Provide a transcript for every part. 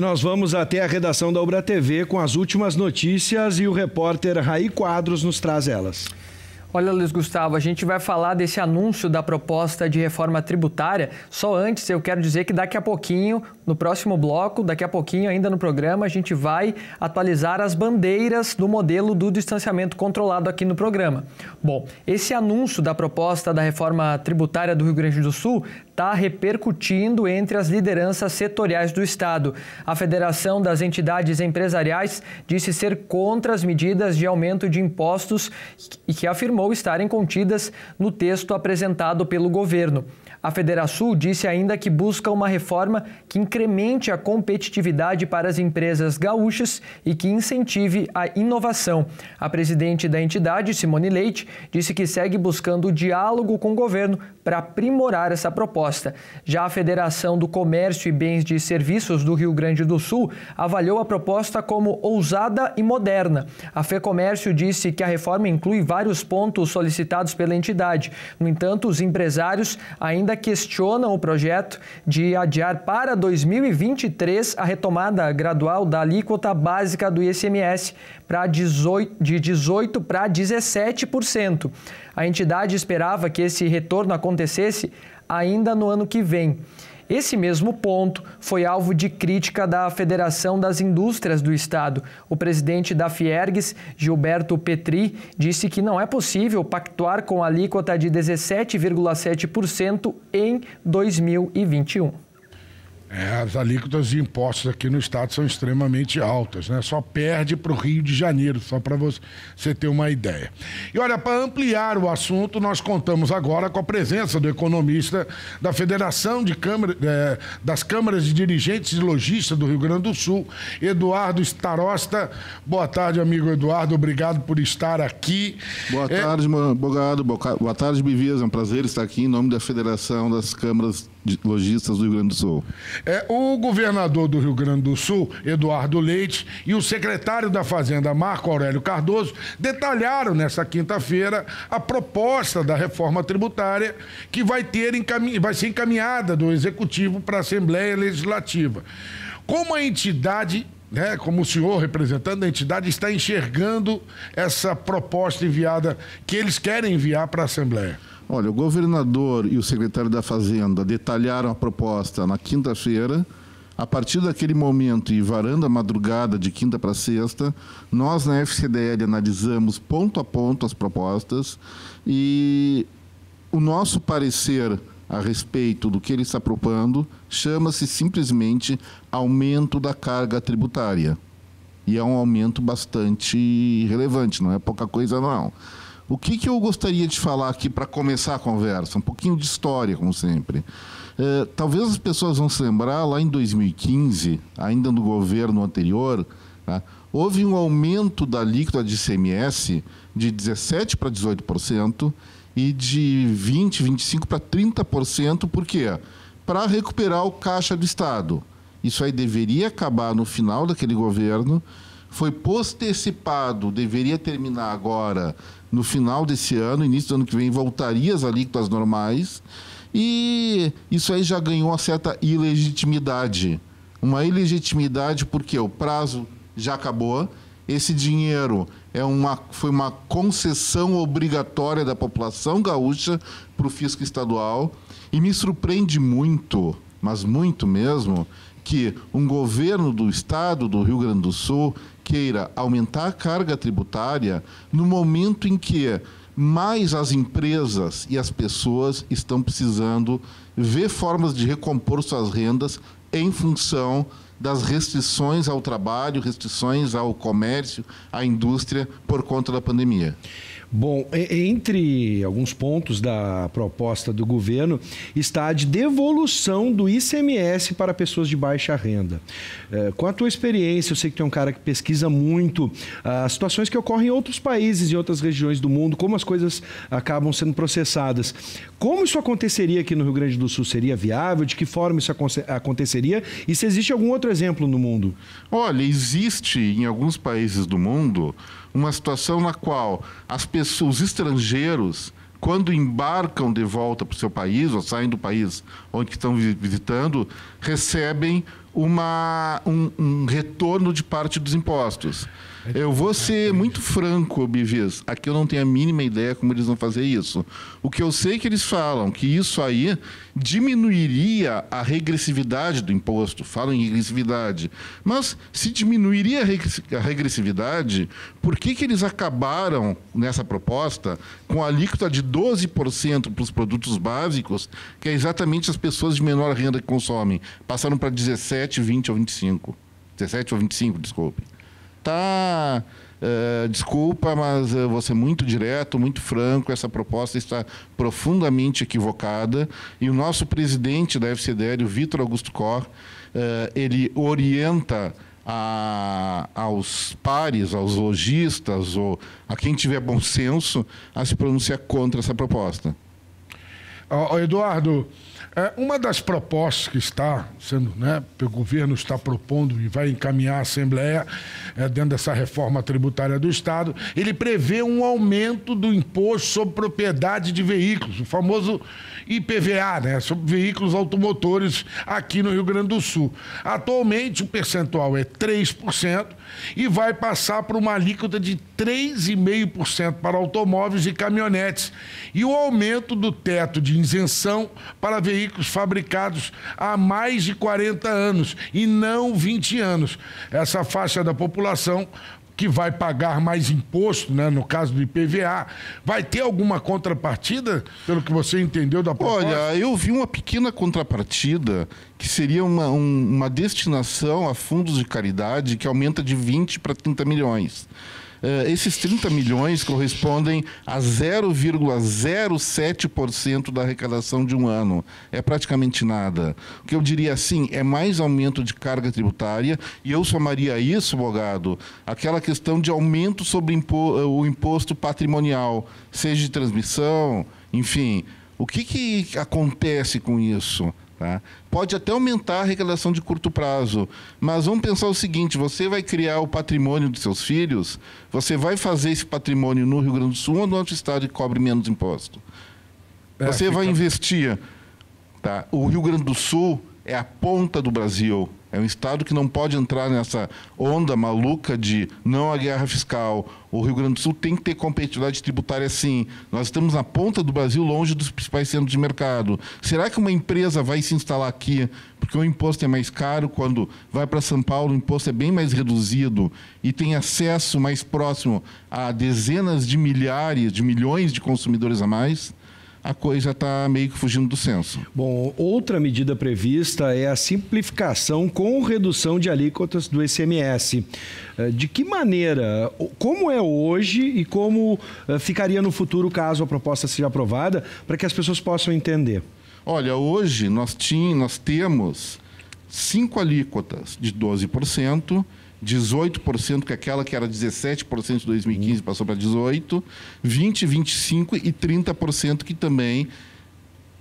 nós vamos até a redação da Ubra TV com as últimas notícias e o repórter Raí Quadros nos traz elas. Olha, Luiz Gustavo, a gente vai falar desse anúncio da proposta de reforma tributária. Só antes, eu quero dizer que daqui a pouquinho, no próximo bloco, daqui a pouquinho ainda no programa, a gente vai atualizar as bandeiras do modelo do distanciamento controlado aqui no programa. Bom, esse anúncio da proposta da reforma tributária do Rio Grande do Sul está repercutindo entre as lideranças setoriais do Estado. A Federação das Entidades Empresariais disse ser contra as medidas de aumento de impostos e que afirmou estarem contidas no texto apresentado pelo governo. A Federação disse ainda que busca uma reforma que incremente a competitividade para as empresas gaúchas e que incentive a inovação. A presidente da entidade, Simone Leite, disse que segue buscando diálogo com o governo para aprimorar essa proposta. Já a Federação do Comércio e Bens de Serviços do Rio Grande do Sul avaliou a proposta como ousada e moderna. A FEComércio disse que a reforma inclui vários pontos solicitados pela entidade. No entanto, os empresários ainda questionam o projeto de adiar para 2023 a retomada gradual da alíquota básica do ICMS de 18% para 17%. A entidade esperava que esse retorno acontecesse ainda no ano que vem. Esse mesmo ponto foi alvo de crítica da Federação das Indústrias do Estado. O presidente da Fiergs, Gilberto Petri, disse que não é possível pactuar com a alíquota de 17,7% em 2021. As alíquotas de impostos aqui no estado são extremamente altas, né? Só perde para o Rio de Janeiro, só para você ter uma ideia. E olha, para ampliar o assunto, nós contamos agora com a presença do economista da Federação das Câmaras de Dirigentes e Lojistas do Rio Grande do Sul, Eduardo Starosta. Boa tarde, amigo Eduardo, obrigado por estar aqui. Boa tarde, Bogado. Boa tarde, Bivias. É um prazer estar aqui em nome da Federação das Câmaras de Lojistas do Rio Grande do Sul. O governador do Rio Grande do Sul, Eduardo Leite, e o secretário da Fazenda, Marco Aurélio Cardoso, detalharam nessa quinta-feira a proposta da reforma tributária que vai ser encaminhada do Executivo para a Assembleia Legislativa. Como a entidade, como o senhor, representante da entidade, está enxergando essa proposta enviada, que eles querem enviar para a Assembleia? Olha, o governador e o secretário da Fazenda detalharam a proposta na quinta-feira. A partir daquele momento, e varando a madrugada de quinta para sexta, nós na FCDL analisamos ponto a ponto as propostas e o nosso parecer a respeito do que ele está propondo chama-se simplesmente aumento da carga tributária. E é um aumento bastante relevante, não é pouca coisa não. O que eu gostaria de falar aqui para começar a conversa? Um pouquinho de história, como sempre. Talvez as pessoas vão se lembrar, lá em 2015, ainda no governo anterior, houve um aumento da alíquota de ICMS de 17% para 18% e de 20%, 25% para 30%. Por quê? Para recuperar o caixa do Estado. Isso aí deveria acabar no final daquele governo, foi postecipado, deveria terminar agora no final desse ano, início do ano que vem, voltaria às alíquotas normais, e isso aí já ganhou uma certa ilegitimidade. Uma ilegitimidade porque o prazo já acabou, esse dinheiro foi uma concessão obrigatória da população gaúcha para o fisco estadual, e me surpreende muito, mas muito mesmo, que um governo do estado do Rio Grande do Sul queira aumentar a carga tributária no momento em que mais as empresas e as pessoas estão precisando ver formas de recompor suas rendas em função das restrições ao trabalho, restrições ao comércio, à indústria por conta da pandemia. Bom, entre alguns pontos da proposta do governo está a de devolução do ICMS para pessoas de baixa renda. Com a tua experiência, eu sei que tu é um cara que pesquisa muito as situações que ocorrem em outros países e outras regiões do mundo, como as coisas acabam sendo processadas. Como isso aconteceria aqui no Rio Grande do Sul? Seria viável? De que forma isso aconteceria? E se existe algum outro exemplo no mundo? Olha, existe em alguns países do mundo uma situação na qual as pessoas, os estrangeiros, quando embarcam de volta para o seu país, ou saem do país onde estão visitando, recebem um retorno de parte dos impostos. Eu vou ser muito franco, Bivis. Aqui eu não tenho a mínima ideia como eles vão fazer isso. O que eu sei que eles falam, que isso aí diminuiria a regressividade do imposto. Falam em regressividade. Mas se diminuiria a regressividade, por que eles acabaram, nessa proposta, com a alíquota de 12% para os produtos básicos, que é exatamente as pessoas de menor renda que consomem? Passaram para 17, 20 ou 25. 17 ou 25, desculpe. Desculpa, mas eu vou ser muito direto, muito franco, essa proposta está profundamente equivocada e o nosso presidente da FCDL, o Vitor Augusto Cor, ele orienta aos pares, aos lojistas ou a quem tiver bom senso a se pronunciar contra essa proposta. Eduardo, uma das propostas que está sendo, que o governo está propondo e vai encaminhar à Assembleia, dentro dessa reforma tributária do Estado, ele prevê um aumento do imposto sobre propriedade de veículos, o famoso IPVA, sobre veículos automotores aqui no Rio Grande do Sul. Atualmente, o percentual é 3% e vai passar para uma alíquota de 3,5% para automóveis e caminhonetes. E o aumento do teto de isenção para veículos fabricados há mais de 40 anos e não 20 anos. Essa faixa da população que vai pagar mais imposto, no caso do IPVA, vai ter alguma contrapartida, pelo que você entendeu da proposta? Olha, eu vi uma pequena contrapartida, que seria uma destinação a fundos de caridade que aumenta de 20 para 30 milhões. Esses 30 milhões correspondem a 0,07% da arrecadação de um ano. É praticamente nada. O que eu diria assim, é mais aumento de carga tributária, e eu somaria isso, Bogado, aquela questão de aumento sobre o imposto patrimonial, seja de transmissão, enfim. O que acontece com isso? Tá? Pode até aumentar a arrecadação de curto prazo, mas vamos pensar o seguinte, você vai criar o patrimônio dos seus filhos, você vai fazer esse patrimônio no Rio Grande do Sul ou no outro estado que cobre menos imposto? Você vai investir. Tá? O Rio Grande do Sul é a ponta do Brasil. É um estado que não pode entrar nessa onda maluca de não à guerra fiscal. O Rio Grande do Sul tem que ter competitividade tributária, sim. Nós estamos na ponta do Brasil, longe dos principais centros de mercado. Será que uma empresa vai se instalar aqui porque o imposto é mais caro? Quando vai para São Paulo, o imposto é bem mais reduzido e tem acesso mais próximo a dezenas de milhares, de milhões de consumidores a mais? A coisa está meio que fugindo do senso. Bom, outra medida prevista é a simplificação com redução de alíquotas do ICMS. De que maneira, como é hoje e como ficaria no futuro caso a proposta seja aprovada, para que as pessoas possam entender? Olha, hoje nós temos 5 alíquotas de 12%, 18%, que é aquela que era 17% em 2015, passou para 18%, 20%, 25% e 30%, que também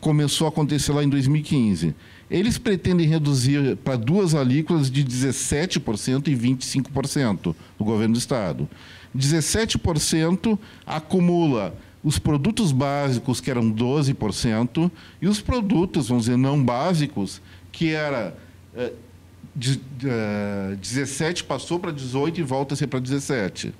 começou a acontecer lá em 2015. Eles pretendem reduzir para 2 alíquotas de 17% e 25% do governo do Estado. 17% acumula os produtos básicos, que eram 12%, e os produtos, vamos dizer, não básicos, que era 17 passou para 18 e volta a ser para 17.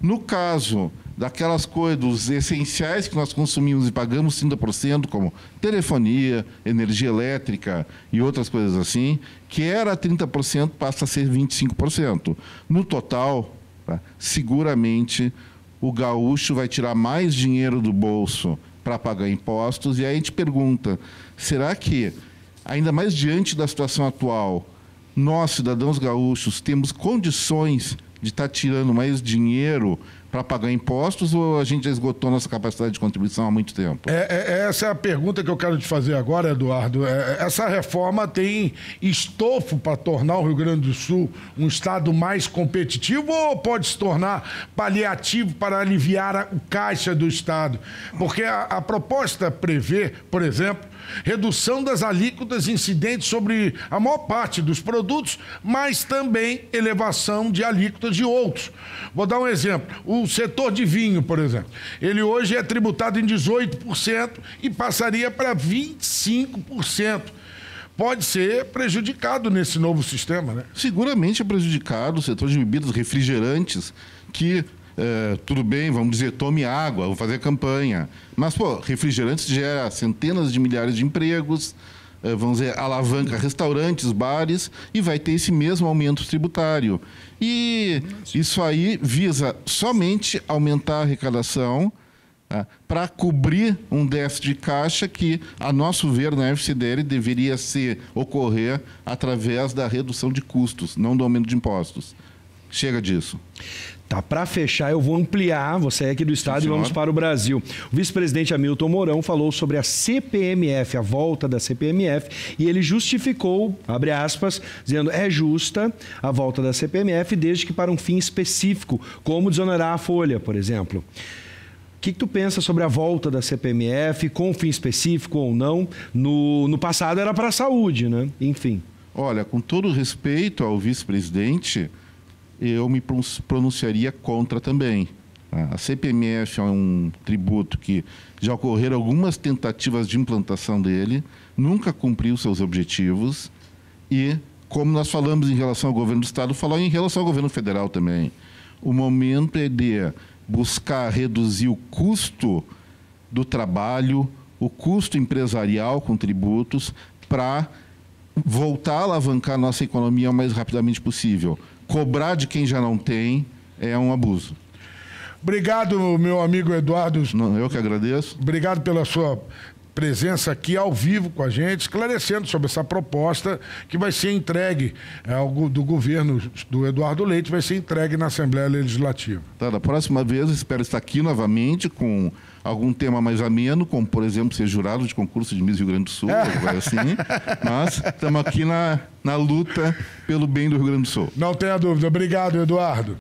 No caso daquelas coisas, dos essenciais que nós consumimos e pagamos 30%, como telefonia, energia elétrica e outras coisas assim, que era 30%, passa a ser 25%. No total, seguramente, o gaúcho vai tirar mais dinheiro do bolso para pagar impostos, e aí a gente pergunta, será que, ainda mais diante da situação atual, nós, cidadãos gaúchos, temos condições de estar tirando mais dinheiro para pagar impostos, ou a gente já esgotou nossa capacidade de contribuição há muito tempo? Essa é a pergunta que eu quero te fazer agora, Eduardo. Essa reforma tem estofo para tornar o Rio Grande do Sul um estado mais competitivo, ou pode se tornar paliativo para aliviar o caixa do estado? Porque a proposta prevê, por exemplo, redução das alíquotas incidentes sobre a maior parte dos produtos, mas também elevação de alíquotas de outros. Vou dar um exemplo. O setor de vinho, por exemplo, ele hoje é tributado em 18% e passaria para 25%. pode ser prejudicado nesse novo sistema, né? Seguramente é prejudicado o setor de bebidas, refrigerantes, que, tudo bem, vamos dizer, tome água, vamos fazer campanha. Mas, refrigerantes gera centenas de milhares de empregos, vamos dizer, alavanca restaurantes, bares, e vai ter esse mesmo aumento tributário. E isso aí visa somente aumentar a arrecadação para cobrir um déficit de caixa que, a nosso ver, na FCDL, deveria ocorrer através da redução de custos, não do aumento de impostos. Chega disso. Tá, para fechar, eu vou ampliar, vou sair aqui do estado e vamos para o Brasil. O vice-presidente Hamilton Mourão falou sobre a CPMF, a volta da CPMF, e ele justificou, abre aspas, dizendo é justa a volta da CPMF desde que para um fim específico, como desonerar a folha, por exemplo. O que tu pensa sobre a volta da CPMF, com fim específico ou não? No passado era para a saúde, né? Enfim. Olha, com todo respeito ao vice-presidente, eu me pronunciaria contra também. A CPMF é um tributo que já ocorreram algumas tentativas de implantação dele, nunca cumpriu seus objetivos e, como nós falamos em relação ao governo do Estado, falar em relação ao governo federal também. O momento é de buscar reduzir o custo do trabalho, o custo empresarial com tributos, para voltar a alavancar a nossa economia o mais rapidamente possível. Cobrar de quem já não tem é um abuso. Obrigado, meu amigo Eduardo. Não, eu que agradeço. Obrigado pela sua presença aqui ao vivo com a gente, esclarecendo sobre essa proposta que vai ser entregue do governo do Eduardo Leite, vai ser entregue na Assembleia Legislativa. Tá, da próxima vez eu espero estar aqui novamente com algum tema mais ameno, como, por exemplo, ser jurado de concurso de Miss Rio Grande do Sul, assim. Mas estamos aqui na luta pelo bem do Rio Grande do Sul. Não tenha dúvida. Obrigado, Eduardo.